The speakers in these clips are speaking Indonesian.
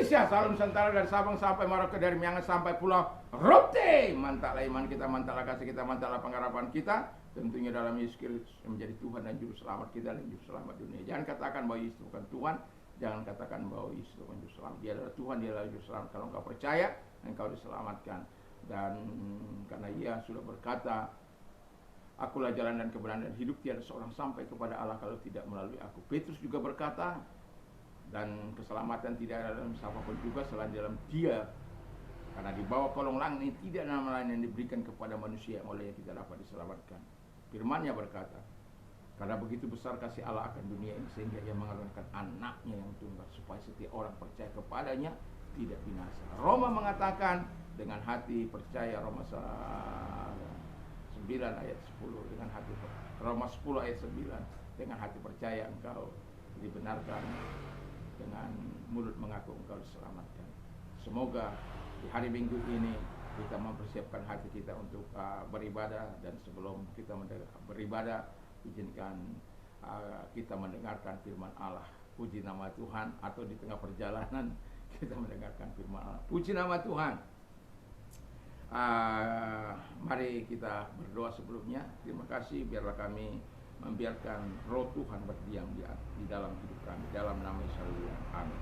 Indonesia, salam Nusantara dari Sabang sampai Merauke, dari Miangas sampai Pulau Rote. Mantaplah iman kita, mantaplah kasih kita, mantaplah pengharapan kita. Tentunya dalam Yesus Kristus menjadi Tuhan dan Juru Selamat kita dan Juru Selamat dunia. Jangan katakan bahwa Yesus bukan Tuhan. Jangan katakan bahwa Yesus bukan Juru Selamat. Dia adalah Tuhan, dia adalah Juru Selamat. Kalau engkau percaya, engkau diselamatkan. Dan karena Ia sudah berkata, Akulah jalan dan kebenaran dan hidup, tiada seorang sampai kepada Allah kalau tidak melalui aku. Petrus juga berkata, dan keselamatan tidak ada dalam siapapun juga selain dalam Dia. Karena di bawah kolong langit ini tidak ada nama lain yang diberikan kepada manusia yang olehnya kita dapat diselamatkan. Firman-Nya berkata, karena begitu besar kasih Allah akan dunia ini sehingga Ia mengaruniakan anaknya yang tunggal supaya setiap orang percaya kepadanya tidak binasa. Roma mengatakan dengan hati percaya, Roma 9 ayat 10 dengan hati, Roma 10 ayat 9, dengan hati percaya engkau dibenarkan, dengan mulut mengaku engkau diselamatkan. Semoga di hari Minggu ini kita mempersiapkan hati kita untuk beribadah, dan sebelum kita beribadah izinkan kita mendengarkan firman Allah. Puji nama Tuhan. Atau di tengah perjalanan kita mendengarkan firman Allah. Puji nama Tuhan. Mari kita berdoa sebelumnya. Terima kasih, biarlah kami membiarkan roh Tuhan berdiam di dalam hidup kami, dalam nama Yesus. Amin.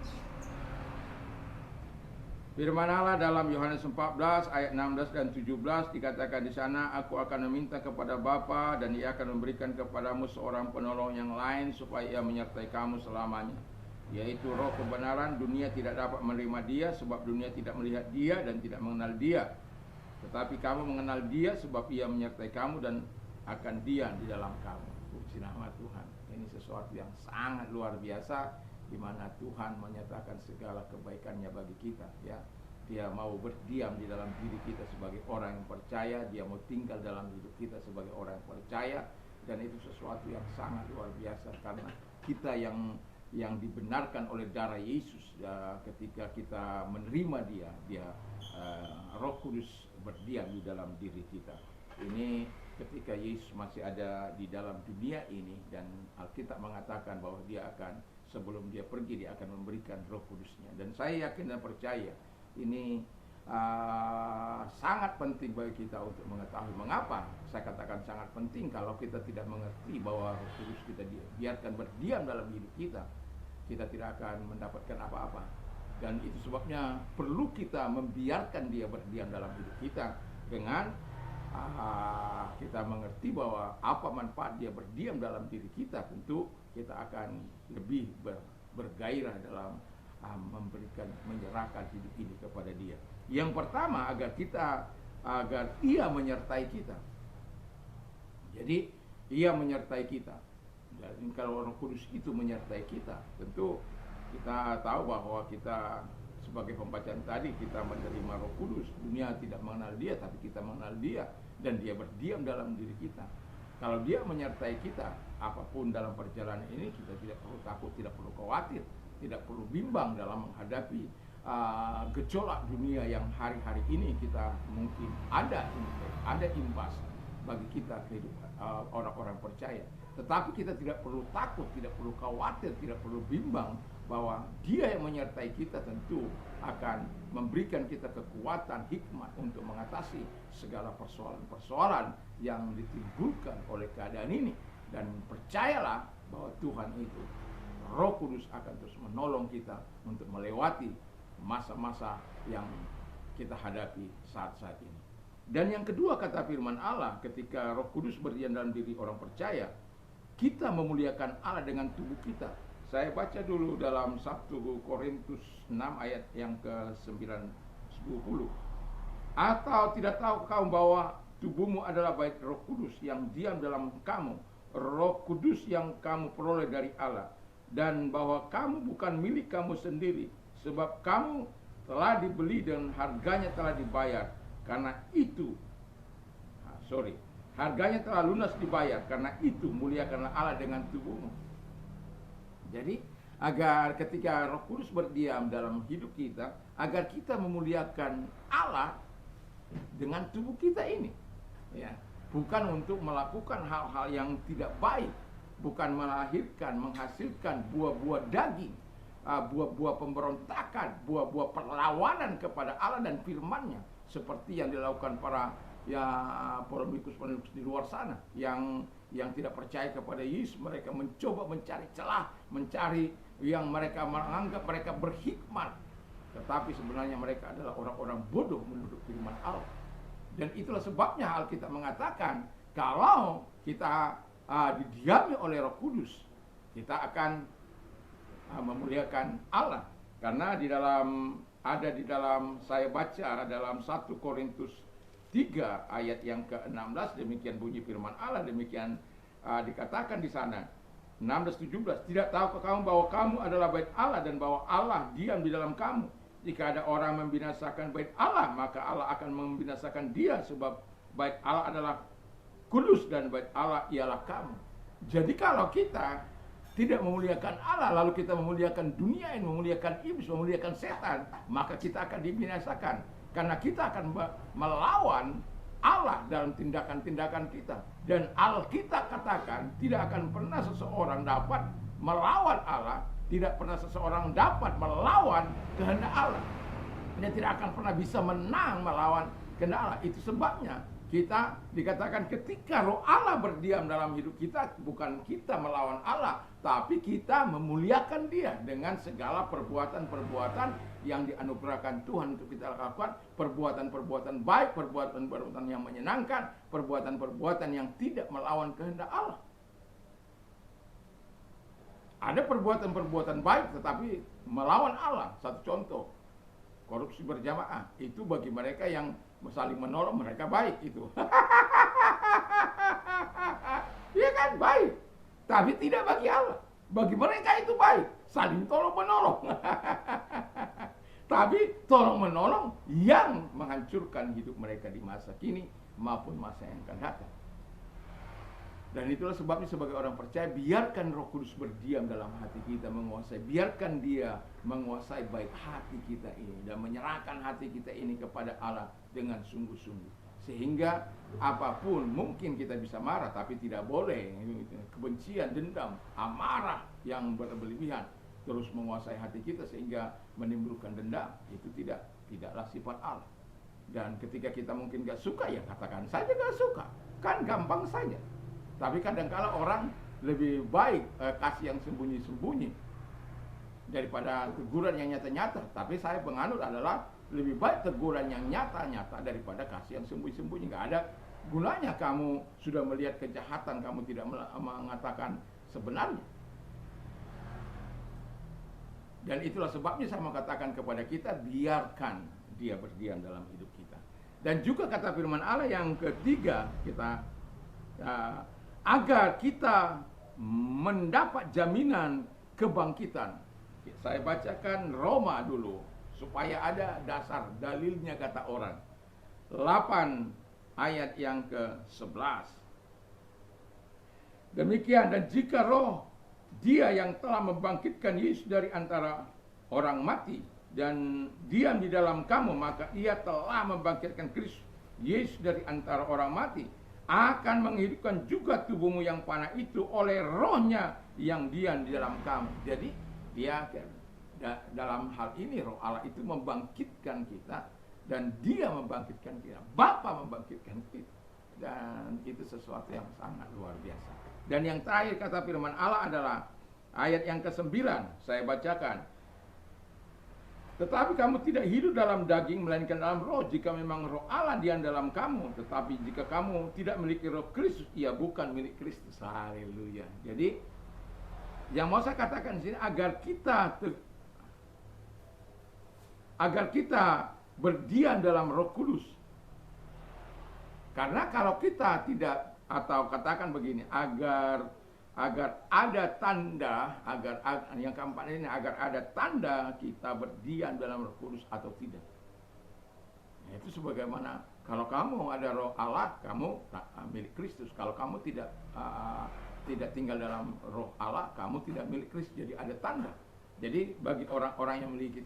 Firman Allah dalam Yohanes 14 ayat 16 dan 17 dikatakan di sana, Aku akan meminta kepada Bapa dan Ia akan memberikan kepadamu seorang penolong yang lain supaya Ia menyertai kamu selamanya, yaitu Roh kebenaran. Dunia tidak dapat menerima Dia sebab dunia tidak melihat Dia dan tidak mengenal Dia. Tetapi kamu mengenal Dia sebab Ia menyertai kamu dan akan diam di dalam kamu. Puji nama Tuhan. Ini sesuatu yang sangat luar biasa, di mana Tuhan menyatakan segala kebaikannya bagi kita, ya. Dia mau berdiam di dalam diri kita sebagai orang yang percaya. Dia mau tinggal dalam hidup kita sebagai orang yang percaya. Dan itu sesuatu yang sangat luar biasa, karena kita yang dibenarkan oleh darah Yesus, ya, ketika kita menerima Dia Roh Kudus berdiam di dalam diri kita. Ini ketika Yesus masih ada di dalam dunia ini, dan Alkitab mengatakan bahwa Dia akan, sebelum Dia pergi, Dia akan memberikan Roh Kudus-Nya. Dan saya yakin dan percaya ini sangat penting bagi kita untuk mengetahui. Mengapa saya katakan sangat penting? Kalau kita tidak mengerti bahwa Roh Kudus kita biarkan berdiam dalam hidup kita, kita tidak akan mendapatkan apa-apa. Dan itu sebabnya perlu kita membiarkan Dia berdiam dalam hidup kita, dengan kita mengerti bahwa apa manfaat Dia berdiam dalam diri kita. Tentu kita akan lebih bergairah dalam menyerahkan hidup ini kepada Dia. Yang pertama, agar Ia menyertai kita. Jadi Ia menyertai kita. Dan kalau Roh Kudus itu menyertai kita, tentu kita tahu bahwa kita sebagai pembacaan tadi, kita menerima Roh Kudus. Dunia tidak mengenal Dia, tapi kita mengenal Dia, dan Dia berdiam dalam diri kita. Kalau Dia menyertai kita, apapun dalam perjalanan ini, kita tidak perlu takut, tidak perlu khawatir, tidak perlu bimbang dalam menghadapi gejolak dunia yang hari-hari ini kita mungkin ada imbas bagi kita kehidupan orang-orang percaya. Tetapi kita tidak perlu takut, tidak perlu khawatir, tidak perlu bimbang, bahwa Dia yang menyertai kita tentu akan memberikan kita kekuatan, hikmat untuk mengatasi segala persoalan-persoalan yang ditimbulkan oleh keadaan ini. Dan percayalah bahwa Tuhan itu, Roh Kudus akan terus menolong kita untuk melewati masa-masa yang kita hadapi saat-saat ini. Dan yang kedua, kata firman Allah, ketika Roh Kudus berdiam dalam diri orang percaya, kita memuliakan Allah dengan tubuh kita. Saya baca dulu dalam 1 Korintus 6 ayat yang ke-9-10. Atau tidak tahu kamu bahwa tubuhmu adalah bait Roh Kudus yang diam dalam kamu, Roh Kudus yang kamu peroleh dari Allah, dan bahwa kamu bukan milik kamu sendiri, sebab kamu telah dibeli dan harganya telah dibayar. Karena itu, harganya telah lunas dibayar. Karena itu muliakanlah Allah dengan tubuhmu. Jadi agar ketika Roh Kudus berdiam dalam hidup kita, agar kita memuliakan Allah dengan tubuh kita ini, ya, bukan untuk melakukan hal-hal yang tidak baik, bukan menghasilkan buah-buah daging, buah-buah pemberontakan, buah-buah perlawanan kepada Allah dan firman-Nya, seperti yang dilakukan para polemikus di luar sana yang tidak percaya kepada Yesus. Mereka mencoba mencari celah, mencari yang mereka menganggap mereka berhikmat, tetapi sebenarnya mereka adalah orang-orang bodoh menurut firman Allah. Dan itulah sebabnya Alkitab mengatakan kalau kita didiami oleh Roh Kudus, kita akan memuliakan Allah. Karena ada di dalam saya baca dalam 1 Korintus 3 ayat yang ke-16, demikian bunyi firman Allah, demikian dikatakan di sana 16-17, tidak tahukah kamu bahwa kamu adalah bait Allah dan bahwa Allah diam di dalam kamu? Jika ada orang membinasakan bait Allah, maka Allah akan membinasakan dia, sebab bait Allah adalah kudus dan bait Allah ialah kamu. Jadi kalau kita tidak memuliakan Allah, lalu kita memuliakan dunia ini, memuliakan iblis, memuliakan setan, maka kita akan dibinasakan. Karena kita akan melawan Allah dalam tindakan-tindakan kita. Dan Alkitab katakan tidak akan pernah seseorang dapat melawan Allah, tidak pernah seseorang dapat melawan kehendak Allah. Dia tidak akan pernah bisa menang melawan kehendak Allah. Itu sebabnya kita dikatakan ketika Roh Allah berdiam dalam hidup kita, bukan kita melawan Allah, tapi kita memuliakan Dia dengan segala perbuatan-perbuatan yang dianugerahkan Tuhan untuk kita lakukan, perbuatan-perbuatan baik, perbuatan-perbuatan yang menyenangkan, perbuatan-perbuatan yang tidak melawan kehendak Allah. Ada perbuatan-perbuatan baik tetapi melawan Allah. Satu contoh, korupsi berjamaah, itu bagi mereka yang saling menolong, mereka baik itu. Iya kan, baik. Tapi tidak bagi Allah. Bagi mereka itu baik, saling tolong menolong. Tapi tolong menolong yang menghancurkan hidup mereka di masa kini maupun masa yang akan datang. Dan itulah sebabnya sebagai orang percaya, biarkan Roh Kudus berdiam dalam hati kita, menguasai. Biarkan Dia menguasai baik hati kita ini dan menyerahkan hati kita ini kepada Allah dengan sungguh-sungguh. Sehingga apapun, mungkin kita bisa marah, tapi tidak boleh kebencian, dendam, amarah yang berlebihan terus menguasai hati kita sehingga menimbulkan dendam. Itu tidaklah sifat Allah. Dan ketika kita mungkin gak suka, ya katakan saja gak suka, kan gampang saja. Tapi kadang-kala orang lebih baik kasih yang sembunyi-sembunyi daripada teguran yang nyata-nyata. Tapi saya penganut adalah lebih baik teguran yang nyata-nyata daripada kasih yang sembunyi-sembunyi. Gak ada gunanya kamu sudah melihat kejahatan, kamu tidak mengatakan sebenarnya. Dan itulah sebabnya saya mengatakan kepada kita, biarkan Dia berdiam dalam hidup kita. Dan juga kata firman Allah yang ketiga, kita agar kita mendapat jaminan kebangkitan. Saya bacakan Roma dulu supaya ada dasar dalilnya, kata orang. 8 ayat yang ke-11. Demikian, dan jika Roh Dia yang telah membangkitkan Yesus dari antara orang mati dan diam di dalam kamu, maka Ia telah membangkitkan Kristus Yesus dari antara orang mati, akan menghidupkan juga tubuhmu yang panah itu oleh Roh-Nya yang diam di dalam kamu. Jadi Dia dalam hal ini, Roh Allah itu membangkitkan kita, dan Dia membangkitkan kita, Bapa membangkitkan kita. Dan itu sesuatu yang sangat luar biasa. Dan yang terakhir kata firman Allah adalah ayat yang ke-9, saya bacakan. Tetapi kamu tidak hidup dalam daging, melainkan dalam roh, jika memang Roh Allah diam dalam kamu. Tetapi jika kamu tidak memiliki Roh Kristus, ia bukan milik Kristus. Haleluya. Jadi yang mau saya katakan di sini, agar kita berdiam dalam Roh Kudus. Karena kalau kita tidak, atau katakan begini, agar ada tanda, yang keempat ini, agar ada tanda kita berdiam dalam Roh Kudus atau tidak. Nah, itu sebagaimana kalau kamu ada Roh Allah, kamu milik Kristus. Kalau kamu tidak tinggal dalam Roh Allah, kamu tidak milik Kristus. Jadi ada tanda. Jadi bagi orang-orang yang memiliki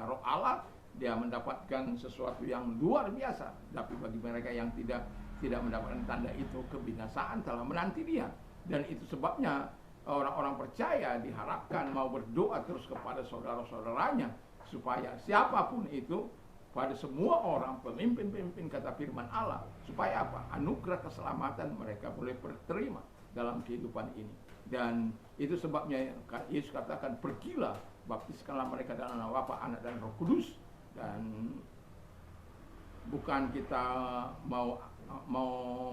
Roh Allah, dia mendapatkan sesuatu yang luar biasa. Tapi bagi mereka yang tidak mendapatkan tanda itu, kebinasaan telah menanti dia. Dan itu sebabnya orang-orang percaya diharapkan mau berdoa terus kepada saudara-saudaranya, supaya siapapun itu, pada semua orang, pemimpin-pemimpin kata firman Allah, supaya apa? Anugerah keselamatan mereka boleh terima dalam kehidupan ini. Dan itu sebabnya Yesus katakan, pergilah, baptiskanlah mereka dalam nama Bapa, Anak, dan Roh Kudus. Dan bukan kita mau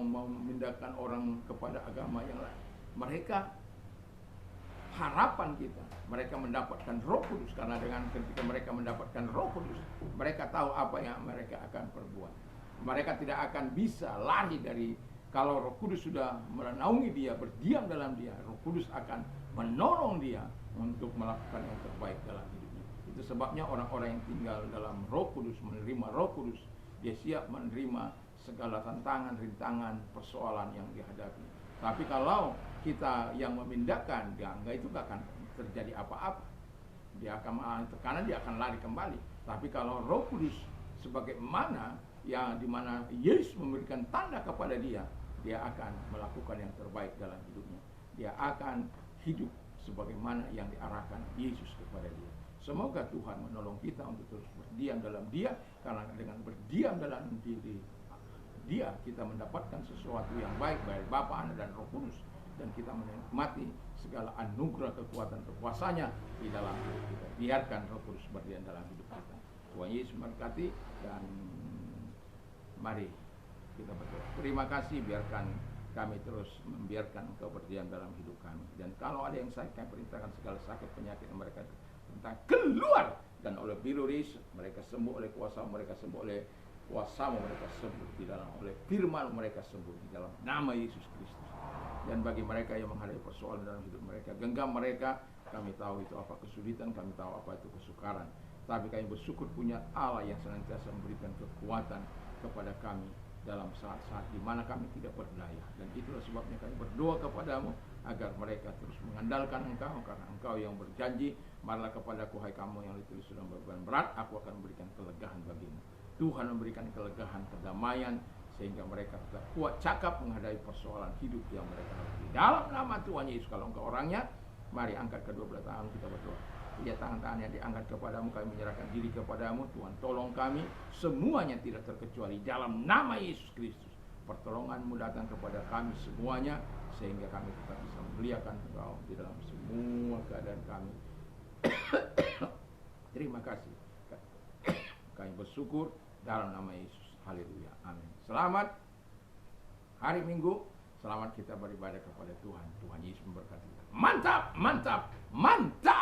memindahkan orang kepada agama yang lain. Mereka, harapan kita, mereka mendapatkan Roh Kudus, karena dengan ketika mereka mendapatkan Roh Kudus, mereka tahu apa yang mereka akan perbuat. Mereka tidak akan bisa lari dari, kalau Roh Kudus sudah menaungi dia, berdiam dalam dia, Roh Kudus akan menolong dia untuk melakukan yang terbaik dalam hidupnya. Itu sebabnya orang-orang yang tinggal dalam Roh Kudus, menerima Roh Kudus, dia siap menerima segala tantangan, rintangan, persoalan yang dihadapi. Tapi kalau kita yang memindahkan, enggak, itu gak akan terjadi apa-apa. Dia akan tekanan, dia akan lari kembali. Tapi kalau Roh Kudus sebagaimana yang dimana Yesus memberikan tanda kepada dia akan melakukan yang terbaik dalam hidupnya. Dia akan hidup sebagaimana yang diarahkan Yesus kepada dia. Semoga Tuhan menolong kita untuk terus berdiam dalam dia, karena dengan berdiam dalam diri dia, kita mendapatkan sesuatu yang baik dari Bapa, Anak, dan Roh Kudus, dan kita menikmati segala anugerah, kekuatan, kekuasanya di dalam hidup kita. Biarkan Roh Kudus berdiam dalam hidup kita. Tuhan Yesus memberkati, dan mari kita berdoa. Terima kasih, biarkan kami terus membiarkan Engkau berdiam dalam hidup kami. Dan kalau ada yang sakit, kami perintahkan segala sakit penyakit mereka tentang keluar, dan oleh Biluris mereka sembuh, oleh kuasa mereka sembuh, oleh kuasamu mereka sembuh di dalam, oleh firman mereka sembuh di dalam nama Yesus Kristus. Dan bagi mereka yang menghadapi persoalan dalam hidup mereka, genggam mereka, kami tahu itu apa kesulitan, kami tahu apa itu kesukaran, tapi kami bersyukur punya Allah yang senantiasa memberikan kekuatan kepada kami dalam saat-saat di mana kami tidak berdaya. Dan itulah sebabnya kami berdoa kepadamu agar mereka terus mengandalkan Engkau, karena Engkau yang berjanji, marilah kepadaku hai kamu yang letih sudah beban berat, aku akan memberikan kelegaan bagimu. Tuhan memberikan kelegaan, kedamaian, sehingga mereka tetap kuat cakap menghadapi persoalan hidup yang mereka hadapi. Dalam nama Tuhan Yesus, kalau Engkau orangnya, mari angkat kedua belah tangan kita berdoa. Lihat tangan-tangan yang diangkat kepadamu, kami menyerahkan diri kepadamu. Tuhan tolong kami, semuanya tidak terkecuali, dalam nama Yesus Kristus. Pertolongan-Mu datang kepada kami semuanya, sehingga kami tetap bisa memuliakan Engkau di dalam semua keadaan kami. Terima kasih. Kami bersyukur dalam nama Yesus. Haleluya. Amin. Selamat hari Minggu. Selamat kita beribadah kepada Tuhan. Tuhan Yesus memberkati kita. Mantap, mantap, mantap.